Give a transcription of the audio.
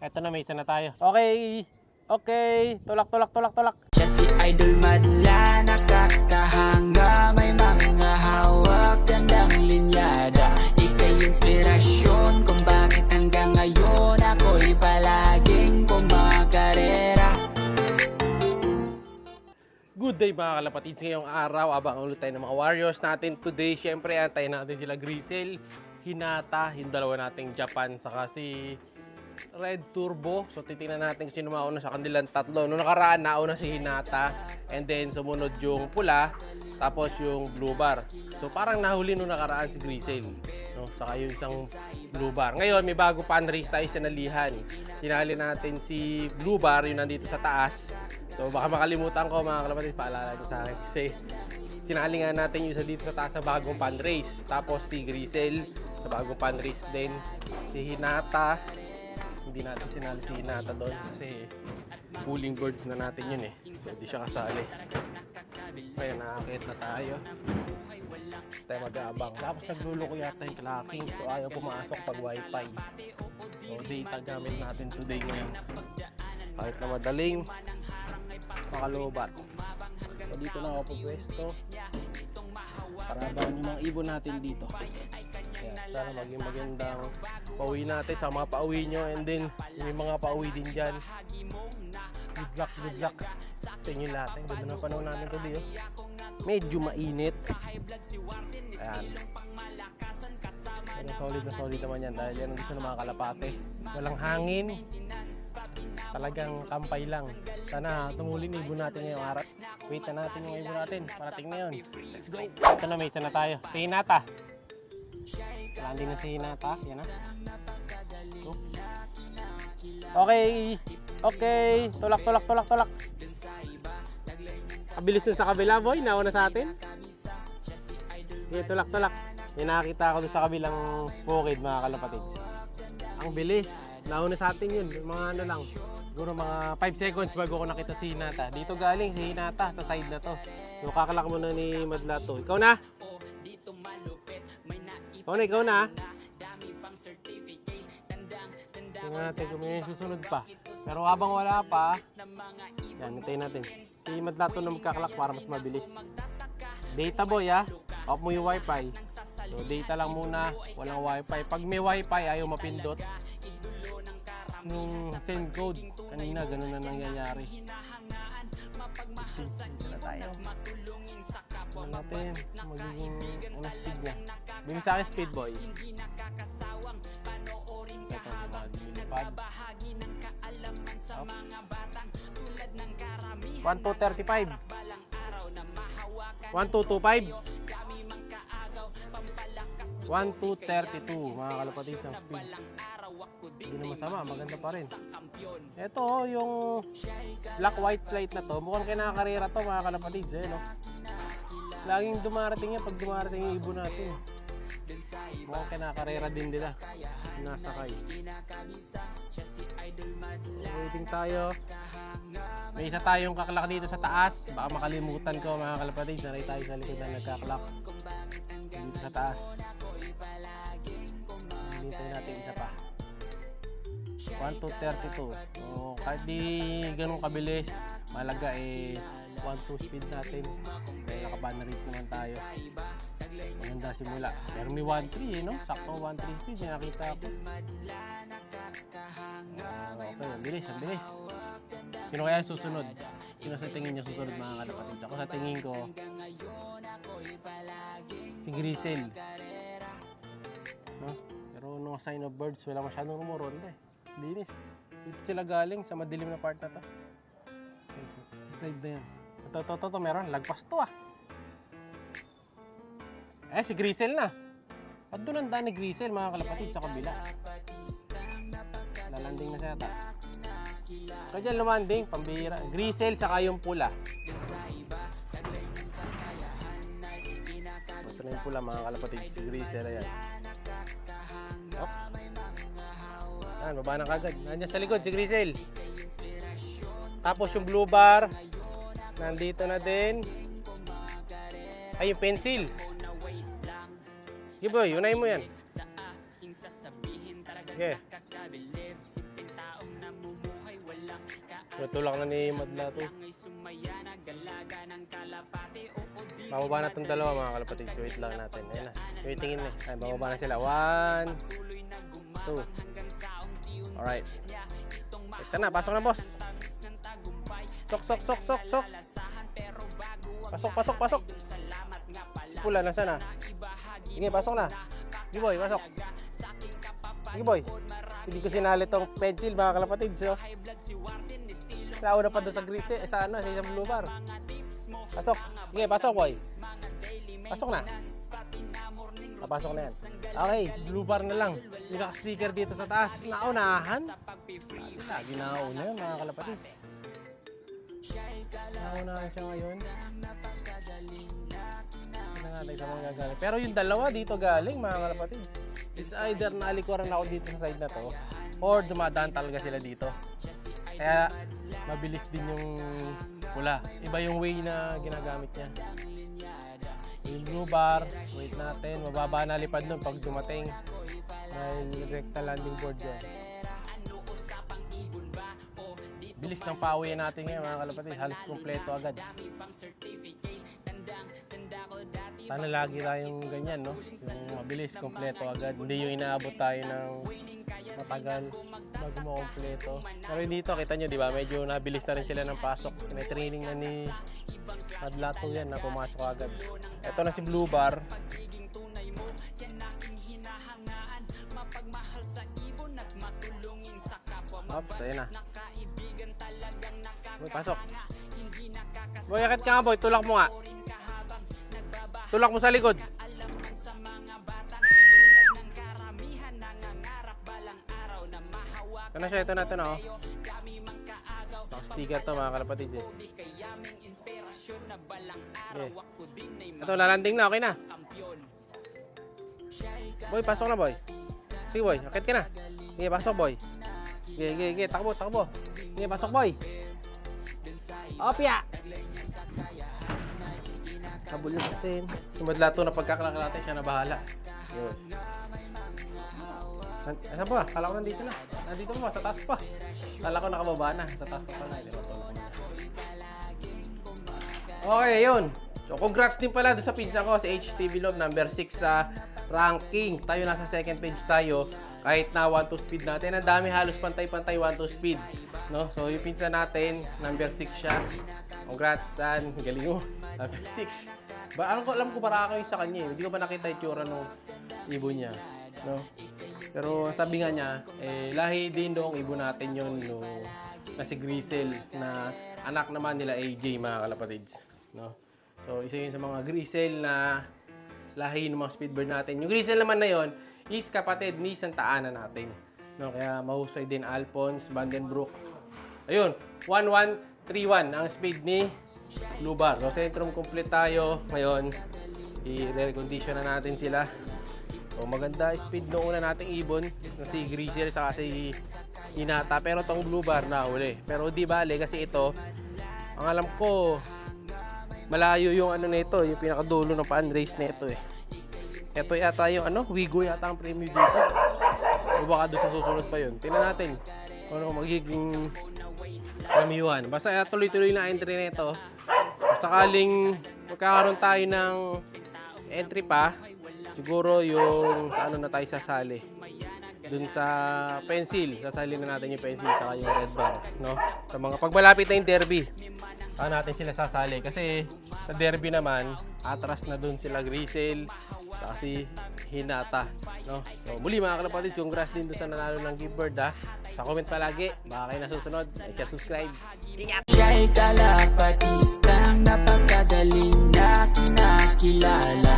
Eto na, may isa na tayo. Okay. Okay. Tulak. Siya si Idol madla, nakakahanga, may mga hawak, gandang linyada. Ika'y inspirasyon kung bakit hanggang ngayon ako'y palaging kumakarera. Good day mga kalapatids, ngayong araw abang ulit tayo ng mga warriors natin. Today, syempre antayin natin sila Grisel, Hinata, yung dalawa nating Japan, saka si Red Turbo. So titingnan natin kung sino mauna sa kanilang tatlo. Noong nakaraan, nauna si Hinata, and then sumunod yung pula, tapos yung blue bar. So parang nahuli noong nakaraan si Grisel, no? Saka yung isang blue bar. Ngayon may bago pan race tayo sa nalihan. Sinali natin si blue bar, yung nandito sa taas. So baka makalimutan ko mga kalapatids, paalala nyo sa akin kasi sinali nga natin yung isa dito sa taas sa bagong pan race. Tapos si Grisel sa bagong pan race din. Si Hinata, hindi natin sinali si Hinata doon kasi pooling birds na natin yun eh. So hindi siya kasali. Ngayon nakakit na tayo. Tayo mag-aabang. Tapos nagluluko yata yung clacking, so ayaw pumasok pag wifi. So data gamit natin today ngayon. Kahit na madaling makalubat. So dito na ako pagpwesto para abangan yung mga ibon natin dito. Ayan, sana maging magandang pauwi natin sa mga pauwi nyo, and then yung mga pauwi din dyan. Good luck sa inyo lahat. Ang ganda ng panahon namin today, oh. Medyo mainit. Ayan. Pero solid naman yan dahil yan ang gusto ng mga kalapate. Walang hangin. Talagang kampay lang. Sana tumulin yung ibon natin ngayong araw. Wait na natin yung ibon natin. Parating na yun. Let's go! Ito na, may isa na tayo. Si Hinata. Landing na si Hinata. Yan na. Oops. Okay. Okay. Tulak. Kabilis dun sa kabila, boy. Nauna sa atin. Okay, tulak. May nakakita ako dun sa kabilang bukid, mga kalapatids. Ang bilis. Nauna sa atin yun. Mga ano lang. Siguro mga 5 seconds bago ko nakita si Hinata. Dito galing si Hinata sa side na to. So kakalak mo na ni Madla to. Ikaw na? Ikaw na? Tingnan natin kung may susunod pa. Pero habang wala pa, yan, hintayin natin. Si Madla to na magkakalak para mas mabilis. Data boy ha. Off mo yung wifi. So data lang muna. Walang wifi. Pag may wifi ayaw mapindot yung send code. Kanina ganun na nangyayari. Sila tayo. Ano natin magiging ano speed niya. Bigyan sa akin speed boy. Ito lumilipad. 1235 1225 1232 mga kalapatids ang speed. Hindi na masama, maganda pa rin. Ito yung black white flight na to, mukhang kinakarera to mga kalapatids no? Laging dumarating yan pag dumarating yung ibon natin. Mukhang kinakarera din nila. Nasakay. Waiting tayo. May isa tayong kaklak dito sa taas. Baka makalimutan ko mga kalapatids. Naray tayo sa likod na nagkaklak dito sa taas. Hinintay natin isa pa. 1232. So, kahit di ganun kabilis, malaga 1-2 speed natin. Kaya naka-banneries naman tayo. Maganda simula. Pero may 1-3 no? Sakto 1-3 speed. Nakita ko. Okay, ang bilis. Sino kaya susunod? Sino sa tingin niyo susunod mga kalapatids? Ako sa tingin ko, si Grisel. No? Pero no sign of birds, wala masyadong rumuronda eh. Linis. Dito sila galing sa madilim na part na to. Slide na yan. Ito, meron. Lagpas to ah. Si Grisel na. At doon ang daan ni Grisel mga kalapatids sa kabila. Lalanding na siya ata. Kaya dyan lumanding, pambihira. Grisel saka yung pula. Ito na yung pula mga kalapatids. Si Grisel, ayan. Oops. Baba na kagad. Nandiyan sa likod si Grisel. Tapos yung blue bar. Nandito na din. Ay, yung pencil. Sige boy, unahin mo yan. Okay. Natulak na ni Madla to. Bababa na itong dalawa mga kalapatid. Wait lang natin. Ayan na. Wait, tingin na. Ay, bababa na sila. 1, 2. Alright. Ito na. Pasok na, boss. Sok. Pasok. Si Pula, nasaan na? Sige, pasok na. Sige, boy, pasok. Sige, boy. Hindi ko sinali tong pencil, mga kalapatid. So, nauna pa doon sa grise, sa isang blue bar. Pasok. Sige, pasok, boy. Pasok na. Pasok na yan. Okay, blue bar na lang. Yung naka-sticker dito sa taas. Naunahan. Lagi nauna yan, mga kalapatid. Naunahan siya ngayon. Natin sa mga gagaling. Pero yung dalawa dito galing, mga kalapatid. It's either naalikuran ako dito sa side na to or dumadaan talaga sila dito. Kaya mabilis din yung pula. Iba yung way na ginagamit niya. Yung blue bar, wait natin, mababa na lipad nun pag dumating. Dahil recta landing board yun. Bilis ng pauwi natin ngayon, mga kalapatid. Halos kompleto agad. Sana lagi tayong ganyan, no? Yung mabilis, kompleto agad. Hindi yung inaabot tayo ng matagal bago makompleto. Pero dito, kita nyo, di ba? Medyo nabilis na rin sila ng pasok. May training na ni Madlato yan na pumasok agad. Ito na si Blue Bar. Oops, ayun na. Boy, pasok. Boy, akit ka nga, boy. Tulak mo nga. Tulak mo sa likod. Ito na siya, ito na, oh. Naka-sticker to, mga kalapatid, eh. Okay. Ito, lalanding na, okay na. Boy, pasok na, boy. Sige, boy, akit ka na. Sige, pasok, boy. Sige, takbo. Sige, pasok, boy. Opya! Habol natin. Si Madlato na pagkakalak natin, siya na bahala. Yun. Asan ba? Kala ko nandito na. Nandito pa, sa taas pa. Kala ko nakababa na. Sa taas pa na. Okay, yun. So, congrats din pala doon sa pinsan ko, sa HTV Love, number 6 sa ranking. Tayo nasa second page tayo. Kahit na 1-2 speed natin. Ang dami, halos pantay-pantay 1-2 speed. No? So, yung pinsan natin, number 6 siya. Congrats, San. Galing mo. Number 6. Alam ko para ako yung sa kanya. Hindi ko ba nakita yung tsura ng ibon niya. No? Pero sabi nga niya, lahi din doong ibon natin yun. No? Na si Grisel, na anak naman nila AJ, mga kalapatids. No? So, isa yun sa mga Grisel na lahi ng mga speedbird natin. Yung Grisel naman na yun, is kapatid ni Santa Ana natin. No? Kaya mahusay din Alphonse, Vandenbroek. Ayun, 1131 ang speed ni Blue Bar. So, Centrum complete tayo. Ngayon, i-recondition na natin sila. So, maganda speed noong una nating ibon. Si Grisel saka si Hinata. Pero tong Blue Bar na huli. Pero di bale kasi ito, ang alam ko, malayo yung ano nito, yung pinakadulo ng pan-race nito eh. Ito yata yung Wigo yata ang premium dito. O baka doon sa susunod pa yun. Tingnan natin kung ano magiging premiuman. Basta tuloy-tuloy na entry nito. Sakaling magkakaroon tayo ng entry pa, siguro yung sa na tayo sasali. Dun sa pencil, sasali na natin yung pencil saka yung red bar, no? Sa mga pagmalapit na yung derby, saan natin sila sasali. Kasi sa derby naman, atras na dun sila Grisel, saka si Hinata, no? So, muli mga kalapatids, congrats din dun sa nanalo ng gift bird, ha? Sa comment palagi, baka kayo nasusunod, like, share, subscribe. Ingat! Siya'y kalapatistang napakagaling na kinakilala.